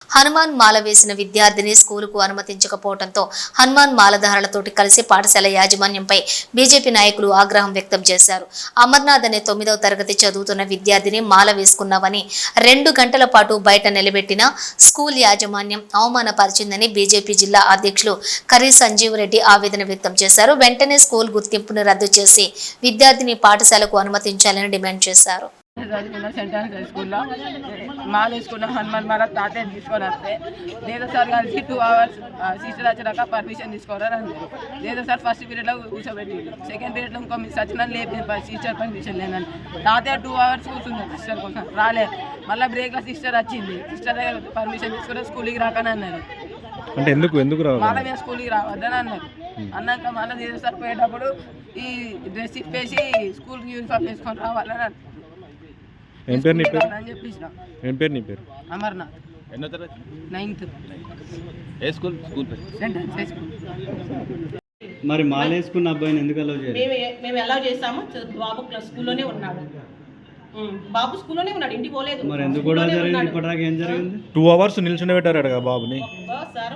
హనుమాన్ మాల వేసిన విద్యార్థిని స్కూలుకు అనుమతించకపోవడంతో హనుమాన్ మాలధారులతోటి కలిసి పాఠశాల యాజమాన్యంపై బీజేపీ నాయకులు ఆగ్రహం వ్యక్తం చేశారు. అమర్నాథ్ అనే 9వ తరగతి చదువుతున్న విద్యార్థిని మాల వేసుకున్నావని 2 గంటల పాటు బయట నిలబెట్టిన స్కూల్ యాజమాన్యం అవమానపరిచిందని బీజేపీ జిల్లా అధ్యక్షులు కర్రీ సంజీవ్ రెడ్డి ఆవేదన వ్యక్తం చేశారు. వెంటనే స్కూల్ గుర్తింపును రద్దు చేసి విద్యార్థిని పాఠశాలకు అనుమతించాలని డిమాండ్ చేశారు. సెంటర్ స్కూల్లో మాల వేసుకున్న హనుమాన్ మాల తాతయ్య తీసుకొని వస్తే లేదా సార్ కలిసి 2 hours సిస్టర్ వచ్చాక పర్మిషన్ తీసుకోవాలని అన్నారు. లేదా సార్ ఫస్ట్ పీరియడ్లో కూర్చోబెట్టి సెకండ్ పీరియడ్లో ఇంకో మిస్ వచ్చిన లేపి సిస్టర్ పర్మిషన్ లేదని తాతయ్య 2 hours కూర్చున్నారు సిస్టర్ కోసం రాలే. మళ్ళీ బ్రేక్లో సిస్టర్ వచ్చింది. సిస్టర్ దగ్గర పర్మిషన్ తీసుకుంటే స్కూల్కి రాకని అన్నారు. అంటే ఎందుకు మళ్ళీ మేము స్కూల్కి రావద్దని అన్నారు. అన్నాక మళ్ళీ లేదా సార్ పోయేటప్పుడు ఈ డ్రెస్ ఇప్పేసి స్కూల్కి యూనిఫామ్ వేసుకొని రావాలని అన్నారు. ఏం పేరు నీ పేరు? ఏం పేరు నీ పేరు? అమర్నాథ్. ఎన్నో తరగతి? 9th. ఏ స్కూల్? స్కూల్ పేరు సెంటర్. మరి మాల వేసుకున్న అబ్బాయిని ఎందుకు అలౌ చేయాలి? మేము అలౌ చేసాము. బాబు స్కూల్లోనే ఉన్నాడు. బాబు స్కూల్లోనే ఉన్నాడు, ఇంటికి పోలేదు. మరి ఎందుకు కూడా జరిగింది? ఇప్పటిదాకా ఏం జరిగింది? 2 hours నిల్చుని పెట్టారు కదా బాబుని. సార్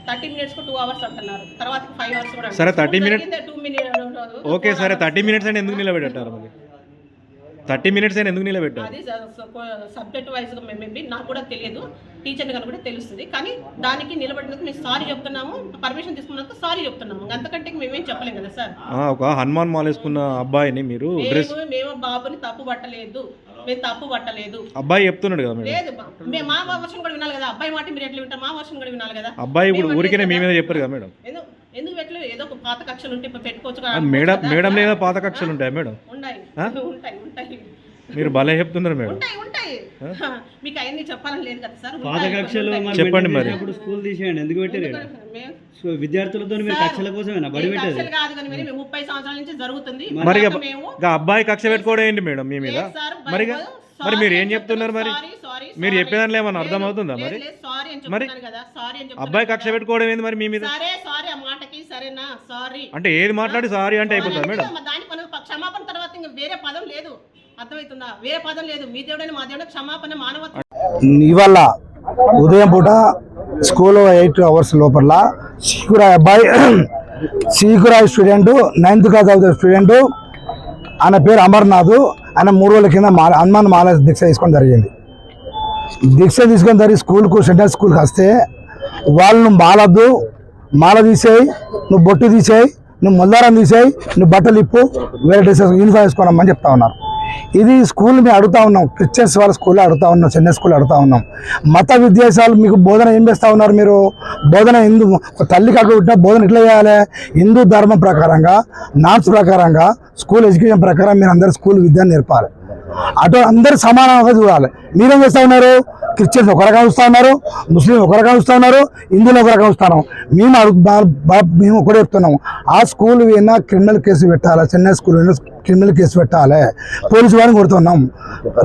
30 minutes 2 hours అంటున్నారు. తర్వాత 5 hours కూడా. సరే 30 minutes 2 minutes. ఓకే సరే 30 minutes అని ఎందుకు నిలబెట్టారు? మరి 30 minutes అని ఎందుకు నిలబెట్టారు? అది సబ్జెక్ట్ వైజ్గా మేబీ నాకు కూడా తెలియదు, టీచర్ని కనుక కూడా తెలుస్తుంది. కానీ దానికి నిలబడినందుకు మేము సారీ చెప్తున్నాము, పర్మిషన్ తీసుకున్నందుకు సారీ చెప్తున్నాము. అంతకంటే మేమేం చెప్పలేం కదా సార్. ఒక హనుమాన్ మాల వేసుకున్న అబ్బాయిని మీరు మేము బాబుని తప్పు పట్టలేదు, మేము తప్పు పట్టలేదు. అబ్బాయి చెప్తున్నాడు కదా లేదు, మేము మా వర్షం కూడా వినాలి కదా. అబ్బాయి మాట మీరు ఎట్లా వింటారు? మా వర్షం కూడా వినాలి కదా. అబ్బాయి ఇప్పుడు ఊరికే మీ మీద చెప్పారు కదా మేడం. ఎందుకు పెట్టలేదు? ఏదో ఒక పాత కక్షలు ఉంటే పెట్టుకోవచ్చు. మేడం లేదా పాత కక్షలు ఉంటాయా మేడం? ఉంటాయి. మీరు భలే చెప్తున్నారు మేడం. ఉంటాయి. మీకు అవన్నీ చెప్పాలని లేదు కదా సార్. పాత కక్షలు చెప్పండి. మరి స్కూల్ తీసేయండి. ఎందుకు పెట్టారు? విద్యార్థులతో మీరు కక్షల కోసమేనా బడి పెట్టారు? కాదు కానీ 30 సంవత్సరాల నుంచి జరుగుతుంది. మరి అబ్బాయి కక్ష పెట్టుకోవడం ఏంటి మేడం మీ మీద? మరి మీరు ఏం చెప్తున్నారు? మరి మీరు చెప్పేదాంట్లో ఏమన్నా అర్థం అవుతుందా? మరి అబ్బాయి కక్ష పెట్టుకోవడం ఏంది మరి మీ మీద? అంటే ఏది మాట్లాడి సారీ అంటే అయిపోతుంది మేడం. క్షమాపణ తర్వాత ఇంకా వేరే పదం లేదు, అర్థమవుతుందా? వేరే పదం లేదు. మీ దేవుడైనా మా దేవుడ క్షమాపణ మానవత్వం. ఇవాళ ఉదయం పూట స్కూల్లో 8 hours లోపల సీకురాయ్ స్టూడెంట్ 9th class చదువుతున్న స్టూడెంట్, ఆయన పేరు అమర్నాథ్. ఆయన 3 రోజుల కింద హనుమాన్ మాల దీక్ష తీసుకోవడం జరిగింది. దీక్ష తీసుకొని జరిగి సెంట్రల్ స్కూల్కి వస్తే వాళ్ళు మాలద్దు, మాల తీసేయి, నువ్వు బొట్టు తీసేయి, నువ్వు ముల్లారం తీసేయి, నువ్వు బట్టలు ఇప్పు, వేరే డ్రెస్సెస్ యూనిఫామ్ వేసుకోనమ్మని చెప్తా ఉన్నారు. ఇది స్కూల్ మేము అడుగుతా ఉన్నాం, క్రిస్టియన్స్ వాళ్ళ స్కూల్లో అడుగుతా ఉన్నాం, చెన్నై స్కూల్లో అడుగుతా ఉన్నాం. మత విద్యాసాలు మీకు బోధన ఏం చేస్తూ ఉన్నారు? మీరు బోధన హిందూ తల్లి కడుపు పుట్టిన బోధన ఎట్లా చేయాలి? హిందూ ధర్మం ప్రకారంగా, నామ్స్ ప్రకారంగా, స్కూల్ ఎడ్యుకేషన్ ప్రకారం మీరు అందరు స్కూల్ విద్యను నేర్పాలి. అటు అందరు సమానంగా చూడాలి. మీరేం చేస్తూ ఉన్నారు? క్రిస్టియన్స్ ఒక రకంగా చూస్తూ ఉన్నారు, ముస్లిం ఒక రకంగా చూస్తూ ఉన్నారు, హిందువులు ఒక రకంగా చూస్తున్నాం. మేము ఒకటే చెప్తున్నాము, ఆ స్కూల్ అయినా క్రిమినల్ కేసు పెట్టాలి. చెన్నై స్కూల్ అయినా క్రిమినల్ కేసు పెట్టాలి. పోలీసు వారిని కొడుతున్నాం.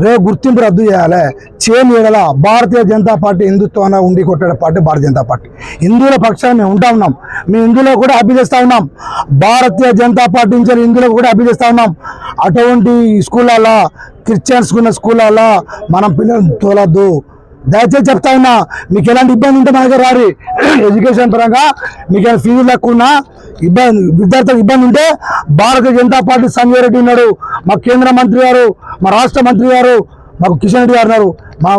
రేపు గుర్తింపు రద్దు చేయాలి. చేయలేదా? భారతీయ జనతా పార్టీ హిందుత్వాన్ని ఉండి కొట్టే పార్టీ భారతీయ జనతా పార్టీ. హిందువుల పక్షాన్ని మేము ఉంటా ఉన్నాం. మేము హిందువులకు కూడా హ్యాపీ చేస్తూ ఉన్నాం. భారతీయ జనతా పార్టీ నుంచి హిందువులకు కూడా హ్యాపీ చేస్తూ ఉన్నాం. అటువంటి స్కూళ్ళల్లో, క్రిస్టియన్స్ ఉన్న స్కూళ్ళల్లో మనం పిల్లలు తోలద్దు. దయచేసి చెప్తా ఉన్నా, మీకు ఎలాంటి ఇబ్బంది ఉంటే మా దగ్గర రారి. ఎడ్యుకేషన్ పరంగా మీకు ఏమైనా ఫీజు లేకుండా విద్యార్థులకు ఇబ్బంది ఉంటే భారతీయ జనతా పార్టీ సంజయ్ రెడ్డి ఉన్నాడు, మా కేంద్ర మంత్రి గారు, మా రాష్ట్ర మంత్రి గారు, మాకు కిషన్ రెడ్డి గారు ఉన్నారు.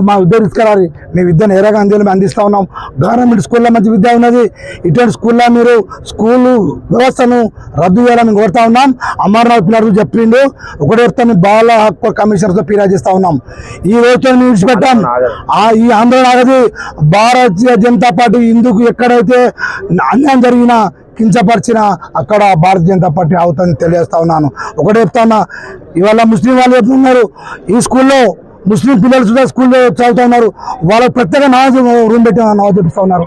మా విద్య తీసుకురాలి. మేము విద్యను ఏ రకంగా అందిస్తూ ఉన్నాం. గవర్నమెంట్ స్కూల్లో మంచి విద్య ఉన్నది. ఇటువంటి స్కూల్లో మీరు స్కూల్ వ్యవస్థను రద్దు చేయాలని కోరుతా ఉన్నాం. అమర్నాథ్ పిల్లలు చెప్పిండు. ఒకటే చెప్తాను, బాల హక్కు కమిషనర్తో ఫిర్యాదు చేస్తూ ఉన్నాం. ఈ రోజుతో విడిచిపెట్టాం. ఈ ఆందోళన ఆగది. భారతీయ జనతా పార్టీ హిందూకు ఎక్కడైతే అన్యాయం జరిగినా, కించపరిచిన అక్కడ భారతీయ జనతా పార్టీ అవుతుందని తెలియజేస్తా ఉన్నాను. ఒకటే చెప్తా ఉన్నా, ఇవాళ ముస్లిం వాళ్ళు చెప్తున్నారు, ఈ స్కూల్లో ముస్లిం పిల్లలు కూడా స్కూల్లో చదువుతూ ఉన్నారు. వాళ్ళకి ప్రత్యేక నమాజ్ రూమ్ పెట్టి నమాజ్ చెప్పిస్తూ ఉన్నారు.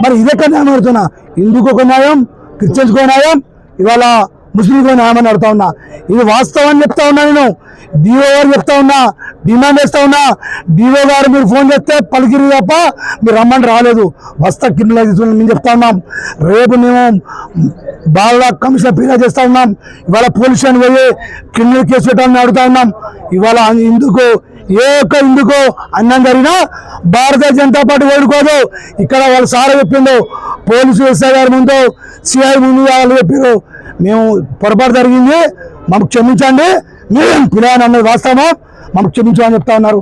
మరి ఇదెక్కడ న్యాయం అడుగుతున్నా? హిందూకు ఒక న్యాయం, క్రిస్టియన్స్కి ఒక న్యాయం, ఇవాళ ముస్లింకి ఒక న్యాయం అని అడుగుతా ఉన్నా. ఇది వాస్తవాన్ని చెప్తా ఉన్నా. నేను డిఓ గారు చెప్తా ఉన్నా, డిమాండ్ చేస్తా ఉన్నా. డిఓ గారు మీరు ఫోన్ చేస్తే పలికిరి తప్ప మీరు రమ్మని రాలేదు. వస్తా క్రిమినల్ తీసుకుని మేము చెప్తా ఉన్నాం. రేపు మేము బాల కమిషనర్ ఫిర్యాదు చేస్తా ఉన్నాం. ఇవాళ పోలీస్ స్టేషన్ పోయి క్రిమినల్ కేసు పెట్టాలని అడుగుతా ఉన్నాం. ఇవాళ ఇందుకు ఏ ఒక్క ఇందుకు అన్నం జరిగినా భారతీయ జనతా పార్టీ ఓడుకోదు. ఇక్కడ వాళ్ళు సార్ చెప్పిండు, పోలీసు ఎస్ఐ గారి ముందు సిఐ ముందు వాళ్ళు చెప్పారు, మేము పొరపాటు జరిగింది, మాకు క్షమించండి, పిల్లలు అన్నది వాస్తవమా, మాకు క్షమించమని చెప్తా ఉన్నారు.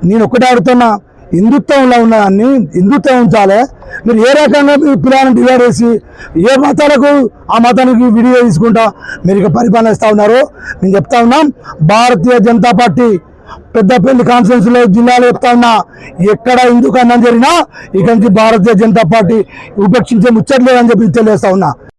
నేను ఒక్కటే అడుగుతున్నా, హిందుత్వంలో ఉన్నదాన్ని హిందుత్వం ఉంచాలి. మీరు ఏ రకంగా మీ పిల్లలను డివైడ్ చేసి ఏ మతాలకు ఆ మతానికి విడిగా తీసుకుంటా మీరు ఇక పరిపాలన ఇస్తూ ఉన్నారు. మేము చెప్తా ఉన్నాం, భారతీయ జనతా పార్టీ పెద్దపల్లి కాన్స్టిట్యూన్సీలో జిల్లాలో చెప్తా ఉన్నా, ఎక్కడ హిందూ కన్నా జరిగినా ఇక నుంచి భారతీయ జనతా పార్టీ ఉపేక్షించే ముచ్చట్లేదని చెప్పి తెలియజేస్తా ఉన్నా.